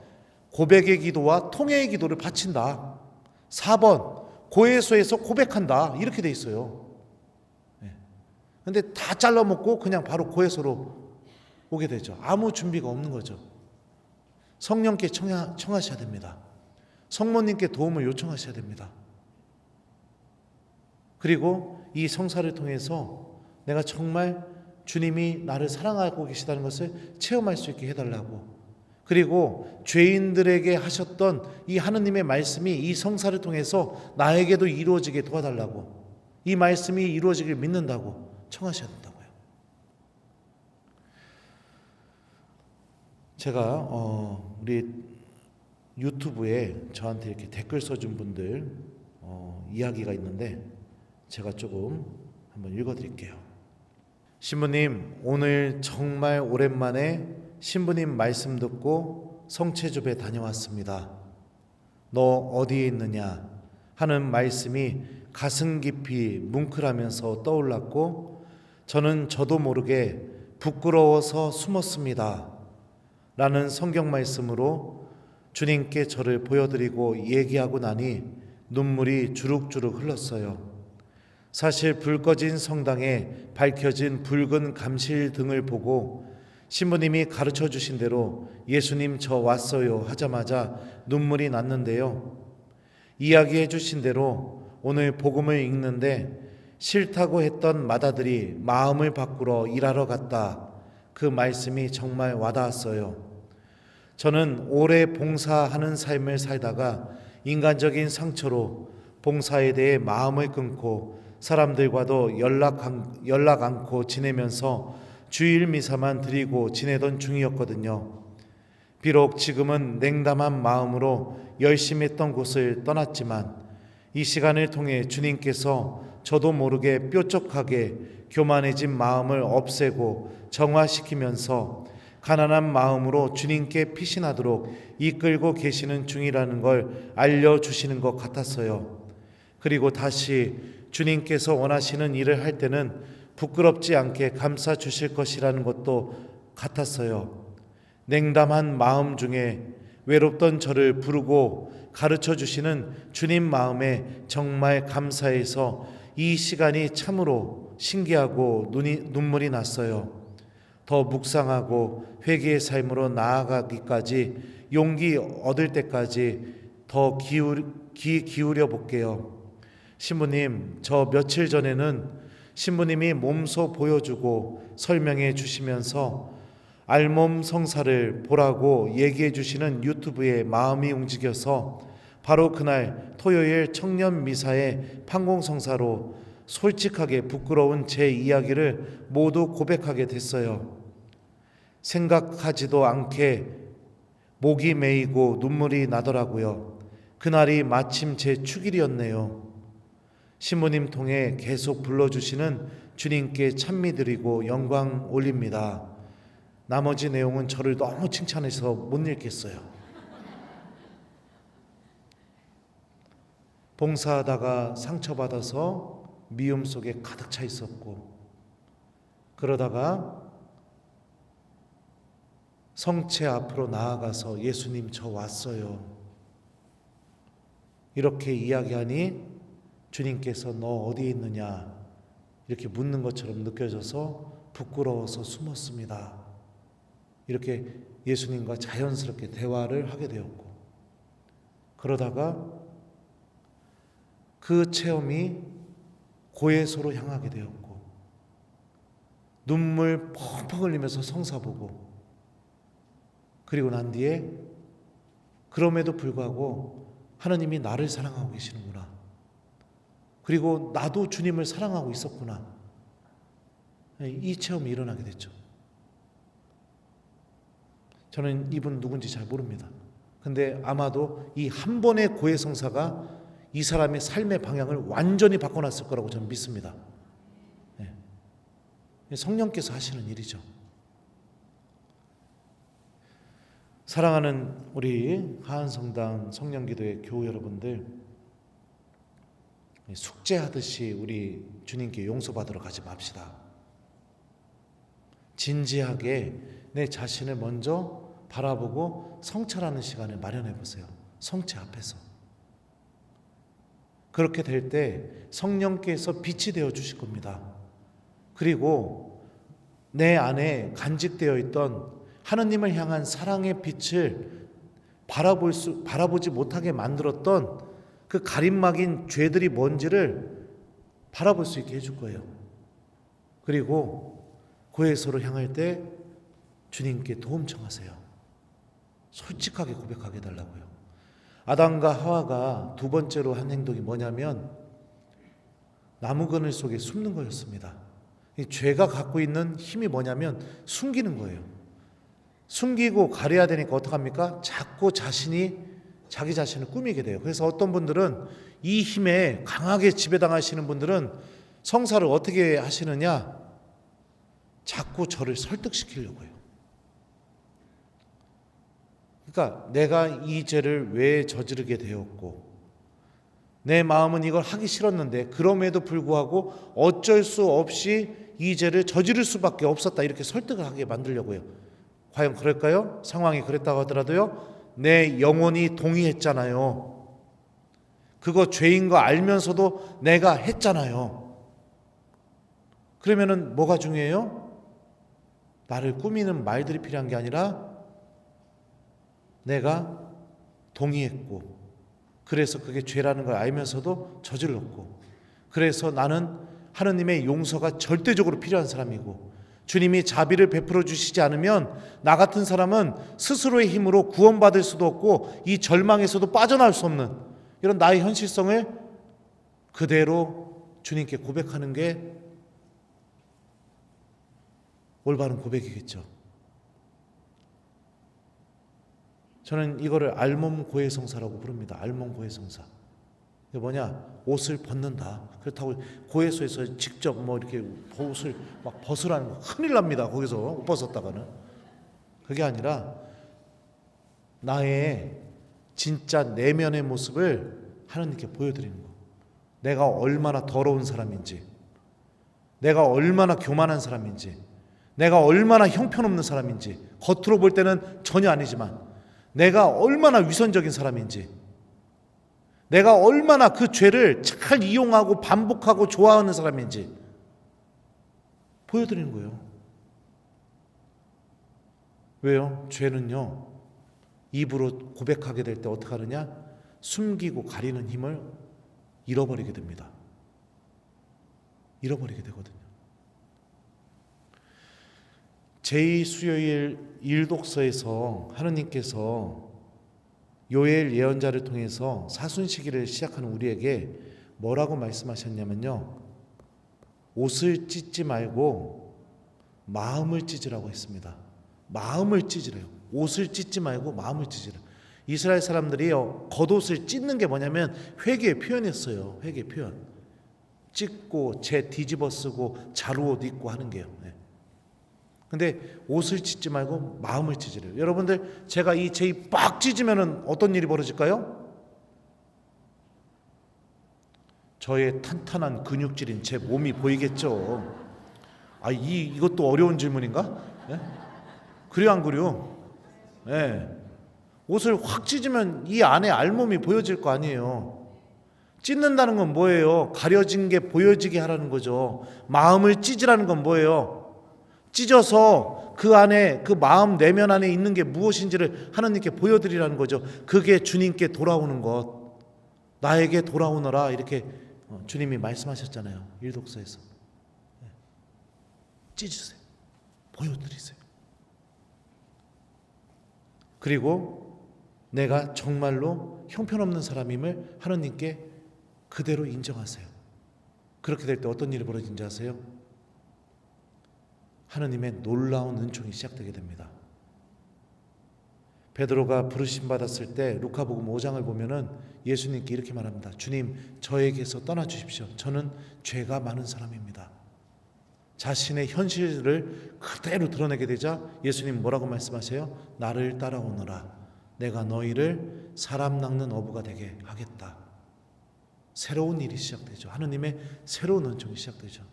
고백의 기도와 통회의 기도를 바친다. 4번 고해소에서 고백한다. 이렇게 돼 있어요. 근데 다 잘라먹고 그냥 바로 고해소로 오게 되죠. 아무 준비가 없는 거죠. 성령께 청하셔야 됩니다. 성모님께 도움을 요청하셔야 됩니다. 그리고 이 성사를 통해서 내가 정말 주님이 나를 사랑하고 계시다는 것을 체험할 수 있게 해달라고, 그리고 죄인들에게 하셨던 이 하느님의 말씀이 이 성사를 통해서 나에게도 이루어지게 도와달라고, 이 말씀이 이루어지길 믿는다고 청하셔야 된다고요. 제가 우리 유튜브에 저한테 이렇게 댓글 써준 분들 이야기가 있는데 제가 조금 한번 읽어드릴게요. 신부님, 오늘 정말 오랜만에 신부님 말씀 듣고 성체조배 다녀왔습니다. 너 어디에 있느냐 하는 말씀이 가슴 깊이 뭉클하면서 떠올랐고, 저도 모르게 부끄러워서 숨었습니다 라는 성경 말씀으로 주님께 저를 보여드리고 얘기하고 나니 눈물이 주룩주룩 흘렀어요. 사실 불 꺼진 성당에 밝혀진 붉은 감실 등을 보고 신부님이 가르쳐 주신 대로 예수님 저 왔어요 하자마자 눈물이 났는데요. 이야기해 주신 대로 오늘 복음을 읽는데 싫다고 했던 마다들이 마음을 바꾸러 일하러 갔다. 그 말씀이 정말 와닿았어요. 저는 오래 봉사하는 삶을 살다가 인간적인 상처로 봉사에 대해 마음을 끊고 사람들과도 연락 않고 지내면서 주일 미사만 드리고 지내던 중이었거든요. 비록 지금은 냉담한 마음으로 열심히 했던 곳을 떠났지만 이 시간을 통해 주님께서 저도 모르게 뾰족하게 교만해진 마음을 없애고 정화시키면서 가난한 마음으로 주님께 피신하도록 이끌고 계시는 중이라는 걸 알려주시는 것 같았어요. 그리고 다시 주님께서 원하시는 일을 할 때는 부끄럽지 않게 감싸 주실 것이라는 것도 같았어요. 냉담한 마음 중에 외롭던 저를 부르고 가르쳐 주시는 주님 마음에 정말 감사해서 이 시간이 참으로 신기하고 눈물이 났어요. 더 묵상하고 회개의 삶으로 나아가기까지 용기 얻을 때까지 더 귀 기울여 볼게요. 신부님, 저 며칠 전에는 신부님이 몸소 보여주고 설명해 주시면서 알몸 성사를 보라고 얘기해 주시는 유튜브에 마음이 움직여서 바로 그날 토요일 청년 미사의 판공성사로 솔직하게 부끄러운 제 이야기를 모두 고백하게 됐어요. 생각하지도 않게 목이 메이고 눈물이 나더라고요. 그날이 마침 제 축일이었네요. 신부님 통해 계속 불러주시는 주님께 찬미드리고 영광 올립니다. 나머지 내용은 저를 너무 칭찬해서 못 읽겠어요. 봉사하다가 상처받아서 미움 속에 가득 차 있었고, 그러다가 성체 앞으로 나아가서 예수님 저 왔어요, 이렇게 이야기하니 주님께서 너 어디에 있느냐 이렇게 묻는 것처럼 느껴져서 부끄러워서 숨었습니다. 이렇게 예수님과 자연스럽게 대화를 하게 되었고, 그러다가 그 체험이 고해소로 향하게 되었고, 눈물 펑펑 흘리면서 성사 보고, 그리고 난 뒤에 그럼에도 불구하고 하나님이 나를 사랑하고 계시는구나, 그리고 나도 주님을 사랑하고 있었구나, 이 체험이 일어나게 됐죠. 저는 이분 누군지 잘 모릅니다. 근데 아마도 이 한 번의 고해성사가 이 사람의 삶의 방향을 완전히 바꿔놨을 거라고 저는 믿습니다. 성령께서 하시는 일이죠. 사랑하는 우리 하안성당 성령기도회 교우 여러분들, 숙제하듯이 우리 주님께 용서받으러 가지 맙시다. 진지하게 내 자신을 먼저 바라보고 성찰하는 시간을 마련해 보세요. 성체 앞에서. 그렇게 될 때 성령께서 빛이 되어 주실 겁니다. 그리고 내 안에 간직되어 있던 하나님을 향한 사랑의 빛을 바라보지 못하게 만들었던 그 가림막인 죄들이 뭔지를 바라볼 수 있게 해줄 거예요. 그리고 고해소로 향할 때 주님께 도움 청하세요. 솔직하게 고백하게 해달라고요. 아담과 하와가 두 번째로 한 행동이 뭐냐면 나무 그늘 속에 숨는 거였습니다. 이 죄가 갖고 있는 힘이 뭐냐면 숨기는 거예요. 숨기고 가려야 되니까 어떡합니까? 자꾸 자기 자신을 꾸미게 돼요. 그래서 어떤 분들은 이 힘에 강하게 지배당하시는 분들은 성사를 어떻게 하시느냐? 자꾸 저를 설득시키려고 해요. 그러니까 내가 이 죄를 왜 저지르게 되었고, 내 마음은 이걸 하기 싫었는데 그럼에도 불구하고 어쩔 수 없이 이 죄를 저지를 수밖에 없었다, 이렇게 설득을 하게 만들려고 해요. 과연 그럴까요? 상황이 그랬다고 하더라도요, 내 영혼이 동의했잖아요. 그거 죄인 거 알면서도 내가 했잖아요. 그러면은 뭐가 중요해요? 나를 꾸미는 말들이 필요한 게 아니라 내가 동의했고, 그래서 그게 죄라는 걸 알면서도 저질렀고, 그래서 나는 하느님의 용서가 절대적으로 필요한 사람이고, 주님이 자비를 베풀어 주시지 않으면 나 같은 사람은 스스로의 힘으로 구원받을 수도 없고 이 절망에서도 빠져나올 수 없는 이런 나의 현실성을 그대로 주님께 고백하는 게 올바른 고백이겠죠. 저는 이거를 알몸 고해성사라고 부릅니다. 알몸 고해성사. 이게 뭐냐? 옷을 벗는다. 그렇다고 고해소에서 직접 뭐 이렇게 옷을 막 벗으라는 거 큰일 납니다. 거기서 옷 벗었다가는. 그게 아니라 나의 진짜 내면의 모습을 하나님께 보여드리는 거. 내가 얼마나 더러운 사람인지, 내가 얼마나 교만한 사람인지, 내가 얼마나 형편없는 사람인지, 겉으로 볼 때는 전혀 아니지만 내가 얼마나 위선적인 사람인지, 내가 얼마나 그 죄를 잘 이용하고 반복하고 좋아하는 사람인지 보여드리는 거예요. 왜요? 죄는요, 입으로 고백하게 될 때 어떻게 하느냐? 숨기고 가리는 힘을 잃어버리게 됩니다. 잃어버리게 되거든요. 제2수요일 일독서에서 하느님께서 요엘 예언자를 통해서 사순시기를 시작하는 우리에게 뭐라고 말씀하셨냐면요, 옷을 찢지 말고 마음을 찢으라고 했습니다. 마음을 찢으래요. 옷을 찢지 말고 마음을 찢으라. 이스라엘 사람들이요, 겉옷을 찢는 게 뭐냐면 회개의 표현이었어요. 회개의 표현. 찢고 재 뒤집어 쓰고 자루옷 입고 하는 게요. 근데 옷을 찢지 말고 마음을 찢으래요. 여러분들, 제가 이 제 입 빡 찢으면은 어떤 일이 벌어질까요? 저의 탄탄한 근육질인 제 몸이 보이겠죠. 이것도 어려운 질문인가? 예? 그래요, 안 그래요? 예. 옷을 확 찢으면 이 안에 알몸이 보여질 거 아니에요. 찢는다는 건 뭐예요? 가려진 게 보여지게 하라는 거죠. 마음을 찢으라는 건 뭐예요? 찢어서 그 안에, 그 마음 내면 안에 있는 게 무엇인지를 하나님께 보여드리라는 거죠. 그게 주님께 돌아오는 것. 나에게 돌아오너라, 이렇게 주님이 말씀하셨잖아요. 일독서에서. 찢으세요. 보여드리세요. 그리고 내가 정말로 형편없는 사람임을 하나님께 그대로 인정하세요. 그렇게 될 때 어떤 일이 벌어진지 아세요? 하나님의 놀라운 은총이 시작되게 됩니다. 베드로가 부르심 받았을 때 루카복음 5장을 보면은 예수님께 이렇게 말합니다. 주님, 저에게서 떠나 주십시오. 저는 죄가 많은 사람입니다. 자신의 현실을 그대로 드러내게 되자 예수님 뭐라고 말씀하세요? 나를 따라오너라. 내가 너희를 사람 낚는 어부가 되게 하겠다. 새로운 일이 시작되죠. 하느님의 새로운 은총이 시작되죠.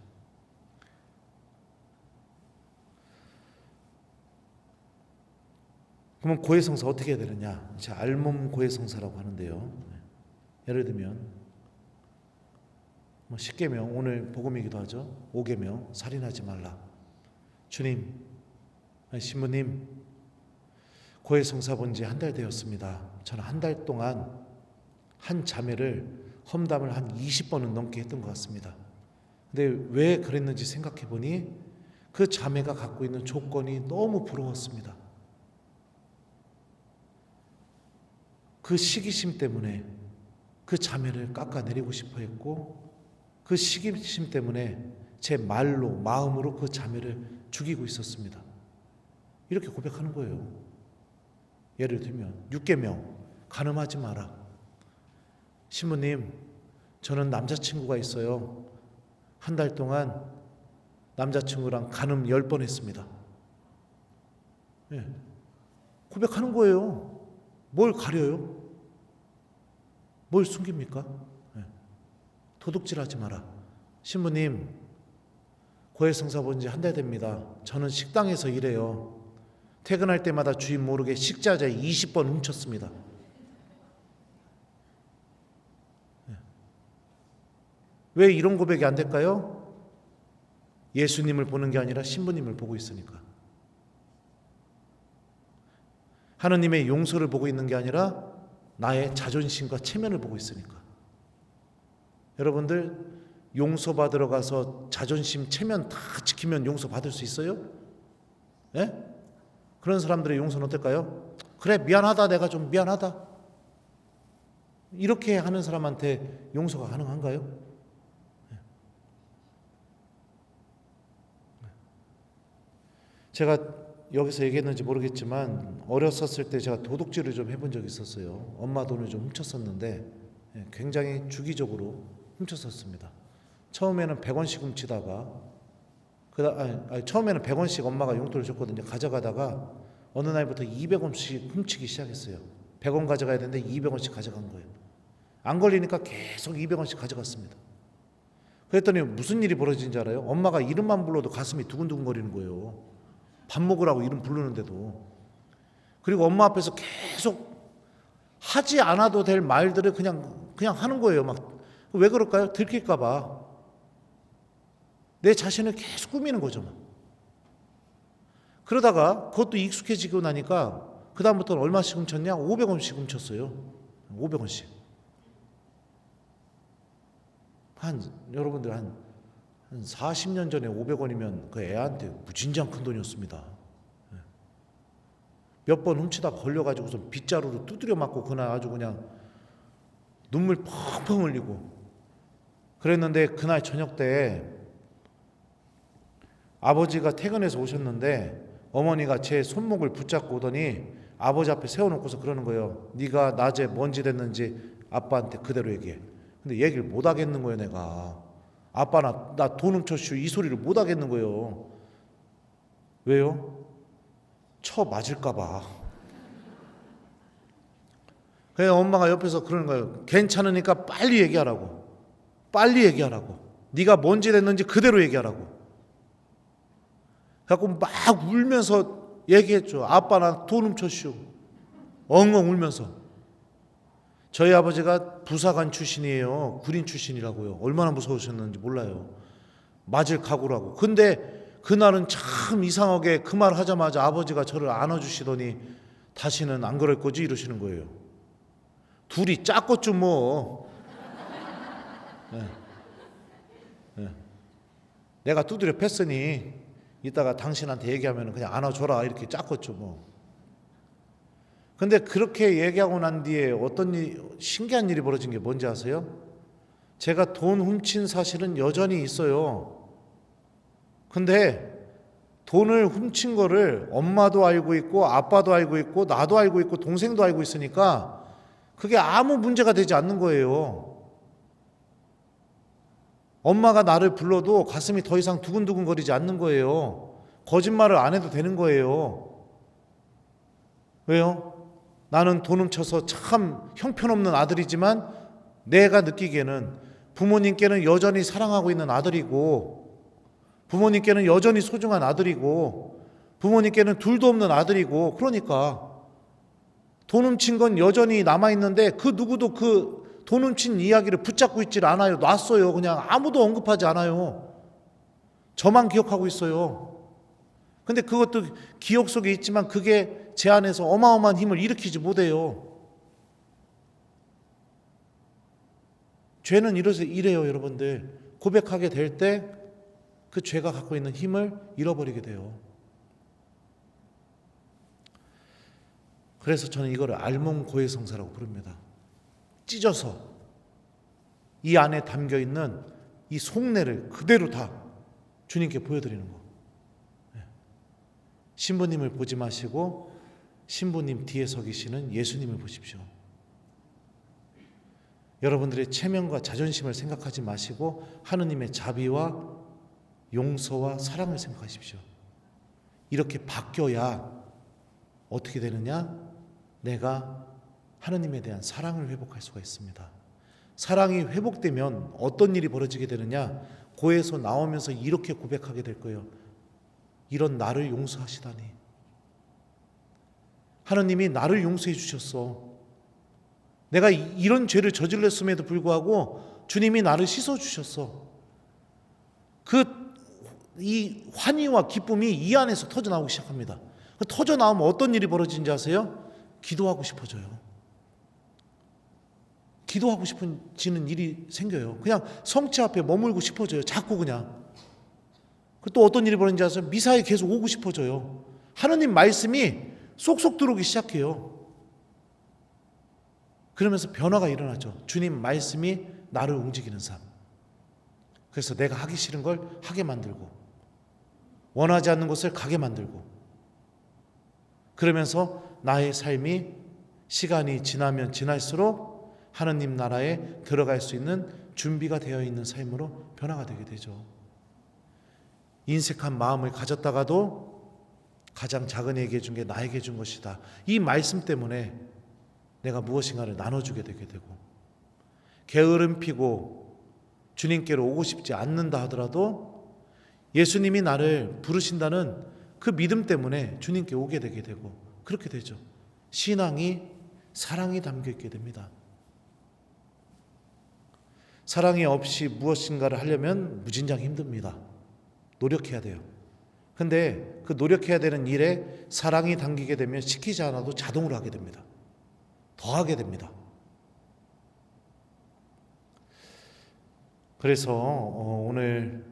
그러면 고해성사 어떻게 해야 되느냐? 알몸 고해성사라고 하는데요. 예를 들면 10계명, 오늘 복음이기도 하죠. 5계명, 살인하지 말라. 주님, 신부님, 고해성사 본 지 한 달 되었습니다. 저는 한 달 동안 한 자매를 험담을 한 20번은 넘게 했던 것 같습니다. 근데 왜 그랬는지 생각해 보니 그 자매가 갖고 있는 조건이 너무 부러웠습니다. 그 시기심 때문에 그 자매를 깎아내리고 싶어 했고, 그 시기심 때문에 제 말로, 마음으로 그 자매를 죽이고 있었습니다. 이렇게 고백하는 거예요. 예를 들면 6계명, 간음하지 마라. 신부님, 저는 남자친구가 있어요. 한 달 동안 남자친구랑 간음 10번 했습니다. 고백하는 거예요. 뭘 가려요? 뭘 숨깁니까? 도둑질하지 마라. 신부님, 고해성사 본 지 한 달 됩니다. 저는 식당에서 일해요. 퇴근할 때마다 주인 모르게 식자재 20번 훔쳤습니다. 왜 이런 고백이 안 될까요? 예수님을 보는 게 아니라 신부님을 보고 있으니까. 하느님의 용서를 보고 있는 게 아니라 나의 자존심과 체면을 보고 있으니까. 여러분들, 용서받으러 가서 자존심, 체면 다 지키면 용서받을 수 있어요? 예? 그런 사람들의 용서는 어떨까요? 그래, 미안하다, 내가 좀 미안하다. 이렇게 하는 사람한테 용서가 가능한가요? 제가 여기서 얘기했는지 모르겠지만 어렸었을 때 제가 도둑질을 좀 해본 적이 있었어요. 엄마 돈을 좀 훔쳤었는데 굉장히 주기적으로 훔쳤었습니다. 처음에는 100원씩 훔치다가 처음에는 100원씩 엄마가 용돈을 줬거든요. 가져가다가 어느 날부터 200원씩 훔치기 시작했어요. 100원 가져가야 되는데 200원씩 가져간 거예요. 안 걸리니까 계속 200원씩 가져갔습니다. 그랬더니 무슨 일이 벌어진지 알아요? 엄마가 이름만 불러도 가슴이 두근두근 거리는 거예요. 밥 먹으라고 이름 부르는데도. 그리고 엄마 앞에서 계속 하지 않아도 될 말들을 그냥 하는 거예요. 막 왜 그럴까요? 들킬까 봐. 내 자신을 계속 꾸미는 거죠. 막. 그러다가 그것도 익숙해지고 나니까 그 다음부터는 얼마씩 훔쳤냐? 500원씩 훔쳤어요. 500원씩. 여러분들 한 40년 전에 500원이면 그 애한테 무진장 큰 돈이었습니다. 몇 번 훔치다 걸려가지고서 빗자루로 두드려 맞고 그날 아주 그냥 눈물 펑펑 흘리고 그랬는데, 그날 저녁 때 아버지가 퇴근해서 오셨는데 어머니가 제 손목을 붙잡고 오더니 아버지 앞에 세워놓고서 그러는 거예요. 네가 낮에 뭔지 됐는지 아빠한테 그대로 얘기해. 근데 얘기를 못 하겠는 거예요. 내가 아빠 나 돈 훔쳤슈 이 소리를 못 하겠는 거예요. 왜요? 쳐 맞을까 봐. 그래서 엄마가 옆에서 그러는 거예요. 괜찮으니까 빨리 얘기하라고. 빨리 얘기하라고. 네가 뭔지 됐는지 그대로 얘기하라고. 그래갖고 막 울면서 얘기했죠. 아빠 나 돈 훔쳤슈. 엉엉 울면서. 저희 아버지가 부사관 출신이에요. 군인 출신이라고요. 얼마나 무서우셨는지 몰라요. 맞을 각오라고. 근데 그날은 참 이상하게 그 말 하자마자 아버지가 저를 안아주시더니 다시는 안 그럴 거지 이러시는 거예요. 둘이 짰겠죠 뭐. 네. 네. 내가 두드려 팼으니 이따가 당신한테 얘기하면 그냥 안아줘라 이렇게 짰겠죠 뭐. 근데 그렇게 얘기하고 난 뒤에 어떤 신기한 일이 벌어진 게 뭔지 아세요? 제가 돈 훔친 사실은 여전히 있어요. 근데 돈을 훔친 거를 엄마도 알고 있고 아빠도 알고 있고 나도 알고 있고 동생도 알고 있으니까 그게 아무 문제가 되지 않는 거예요. 엄마가 나를 불러도 가슴이 더 이상 두근두근 거리지 않는 거예요. 거짓말을 안 해도 되는 거예요. 왜요? 나는 돈 훔쳐서 참 형편없는 아들이지만 내가 느끼기에는 부모님께는 여전히 사랑하고 있는 아들이고, 부모님께는 여전히 소중한 아들이고, 부모님께는 둘도 없는 아들이고, 그러니까 돈 훔친 건 여전히 남아있는데 그 누구도 그 돈 훔친 이야기를 붙잡고 있질 않아요. 놨어요. 그냥 아무도 언급하지 않아요. 저만 기억하고 있어요. 근데 그것도 기억 속에 있지만 그게 제 안에서 어마어마한 힘을 일으키지 못해요. 죄는 이래요, 여러분들. 고백하게 될 때 그 죄가 갖고 있는 힘을 잃어버리게 돼요. 그래서 저는 이거를 알몬고해성사라고 부릅니다. 찢어서 이 안에 담겨있는 이 속내를 그대로 다 주님께 보여드리는 거. 신부님을 보지 마시고 신부님 뒤에 서 계시는 예수님을 보십시오. 여러분들의 체면과 자존심을 생각하지 마시고 하느님의 자비와 용서와 사랑을 생각하십시오. 이렇게 바뀌어야 어떻게 되느냐? 내가 하느님에 대한 사랑을 회복할 수가 있습니다. 사랑이 회복되면 어떤 일이 벌어지게 되느냐? 고에서 나오면서 이렇게 고백하게 될 거예요. 이런 나를 용서하시다니. 하느님이 나를 용서해 주셨어. 내가 이런 죄를 저질렀음에도 불구하고 주님이 나를 씻어 주셨어. 이 환희와 기쁨이 이 안에서 터져 나오기 시작합니다. 터져 나오면 어떤 일이 벌어지는지 아세요? 기도하고 싶어져요. 기도하고 싶어지는 일이 생겨요. 그냥 성체 앞에 머물고 싶어져요. 자꾸 그냥. 또 어떤 일이 벌어지는지 아세요? 미사에 계속 오고 싶어져요. 하느님 말씀이 쏙쏙 들어오기 시작해요. 그러면서 변화가 일어나죠. 주님 말씀이 나를 움직이는 삶. 그래서 내가 하기 싫은 걸 하게 만들고 원하지 않는 것을 가게 만들고 그러면서 나의 삶이 시간이 지나면 지날수록 하느님 나라에 들어갈 수 있는 준비가 되어 있는 삶으로 변화가 되게 되죠. 인색한 마음을 가졌다가도 가장 작은 이에게 준 게 나에게 준 것이다. 이 말씀 때문에 내가 무엇인가를 나눠주게 되게 되고 게으름 피고 주님께로 오고 싶지 않는다 하더라도 예수님이 나를 부르신다는 그 믿음 때문에 주님께 오게 되게 되고 그렇게 되죠. 신앙이 사랑이 담겨 있게 됩니다. 사랑이 없이 무엇인가를 하려면 무진장 힘듭니다. 노력해야 돼요. 근데 그 노력해야 되는 일에 사랑이 담기게 되면 시키지 않아도 자동으로 하게 됩니다. 더 하게 됩니다. 그래서 오늘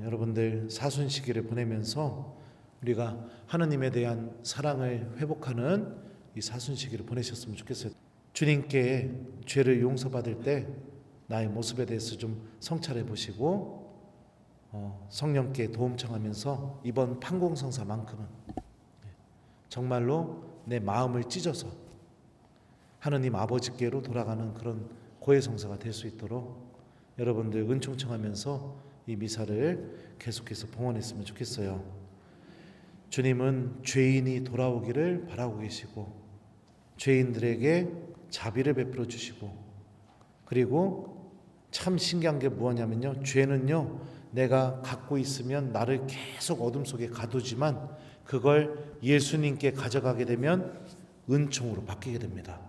여러분들 사순시기를 보내면서 우리가 하느님에 대한 사랑을 회복하는 이 사순시기를 보내셨으면 좋겠어요. 주님께 죄를 용서받을 때 나의 모습에 대해서 좀 성찰해 보시고 성령께 도움 청하면서 이번 판공성사만큼은 정말로 내 마음을 찢어서 하느님 아버지께로 돌아가는 그런 고해성사가 될 수 있도록 여러분들 은총 청하면서 이 미사를 계속해서 봉헌했으면 좋겠어요. 주님은 죄인이 돌아오기를 바라고 계시고 죄인들에게 자비를 베풀어 주시고, 그리고 참 신기한 게 뭐냐면요, 죄는요 내가 갖고 있으면 나를 계속 어둠 속에 가두지만 그걸 예수님께 가져가게 되면 은총으로 바뀌게 됩니다.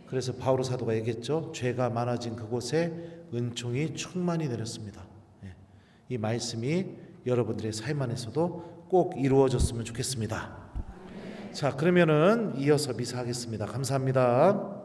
그래서 바오로 사도가 얘기했죠. 죄가 많아진 그곳에 은총이 충만히 내렸습니다. 이 말씀이 여러분들의 삶 안에서도 꼭 이루어졌으면 좋겠습니다. 자, 그러면은 이어서 미사하겠습니다. 감사합니다.